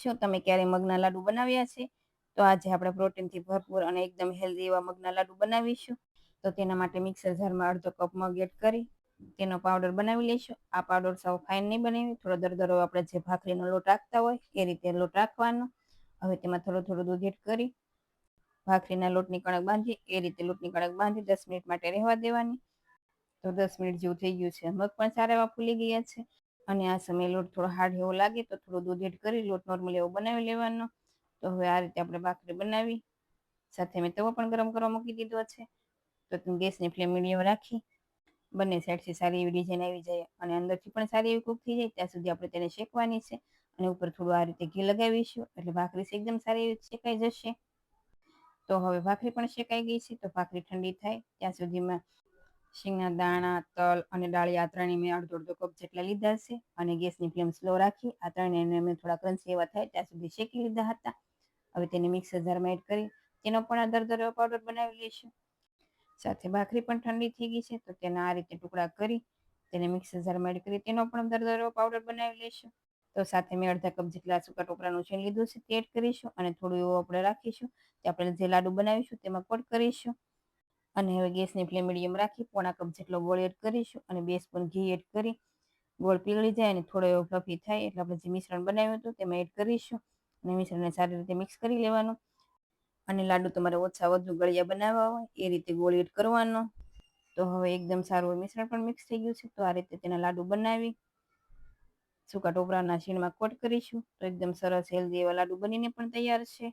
શું તમે ક્યારે મગના લાડુ બનાવ્યા છે? તો આજે આપણે પ્રોટીનથી ભરપૂર અને એકદમ હેલ્ધી એવા મગના લાડુ બનાવીશું. તો તેના માટે મિક્સર જારમાં અડધો કપ મગ એડ કરી તેનો પાવડર બનાવી લઈશું. આ પાવડર સાવ ફાઇન નહીં બનાવી, થોડો દરદરો આપણે જે ભાખરીનો લોટ રાખતા હોય એ રીતે લોટ રાખવાનો. હવે તેમાં થોડું દૂધ એડ કરી ભાખરીના લોટની કણક બાંધી એ રીતે લોટની કણક બાંધી 10 મિનિટ માટે રહેવા દેવાની. તો 10 મિનિટ જેવું થઈ ગયું છે. મગ પણ સારા એવા ફૂલી ગયા છે અને આ સમયે લોટ થોડો હાર્ડ એવો લાગે તો થોડું દૂધ એડ કરી લોટ નોર્મલ એવો બનાવી લેવાનો. તો હવે આ રીતે આપણે ભાખરી બનાવી. સાથે મેં તવો પણ ગરમ કરવા મૂકી દીધો છે. તો ગેસની ફ્લેમ મીડિયમ રાખી બંને સાઈડથી સારી એવી ડિઝાઇન આવી જાય અને અંદરથી પણ સારી એવી કૂક થઈ જાય ત્યાં સુધી આપણે તેને શેકવાની છે. અને ઉપર થોડું આ રીતે ઘી લગાવીશું એટલે ભાખરી એકદમ સારી એવી શેકાઈ જશે. તો હવે ભાખરી પણ શેકાઈ ગઈ છે. તો ભાખરી ઠંડી થાય ત્યાં સુધીમાં શીંગના દાણા, તલ અને ડાળિયા આ ત્રણેય મેં અડધો કપ જેટલા લીધા છે અને ગેસની ફ્લેમ સ્લો રાખી આ ત્રણેયને મેં થોડા ક્રન્ચી એવા થાય ત્યાં સુધી શેકી લીધા હતા. હવે તેને મિક્સર જારમાં એડ કરી તેનો પણ આ દરદરો એવો પાવડર બનાવી લઈશું. સાથે ભાખરી પણ ઠંડી થઈ ગઈ છે તો તેના આ રીતે ટુકડા કરી તેને મિક્સર જારમાં એડ કરી તેનો પણ દરદરો એવો પાવડર બનાવી લઈશું. તો સાથે મેં અડધા કપ જેટલા સૂકા ટોપરાનું છીણ લીધું છે તે એડ કરીશું અને થોડું એવું આપણે રાખીશું. તે આપણે જે લાડુ બનાવીશું તેમાં કોટ કરીશું અને હવે ગેસની ફ્લેમ મીડિયમ રાખી પોણા કપ જેટલો ગોળ એડ કરીશું અને 2 સ્પૂન ઘી એડ કરી ગોળ પીગળી જાય અને થોડો એવો ફ્લફી થાય એટલે આપણે જે મિશ્રણ બનાવ્યું હતું તેમાં એડ કરીશું અને મિશ્રણને સારી રીતે મિક્સ કરી લેવાનું. અને લાડુ તમારે ઓછા વધુ ગળ્યા બનાવવા હોય એ રીતે ગોળ એડ કરવાનો. તો હવે એકદમ સારું મિશ્રણ પણ મિક્સ થઈ ગયું છે. તો આ રીતે તેના લાડુ બનાવી સૂકા ટોપરાના છીણમાં કોટ કરીશું તો એકદમ સરસ હેલ્ધી એવા લાડુ બનીને પણ તૈયાર છે.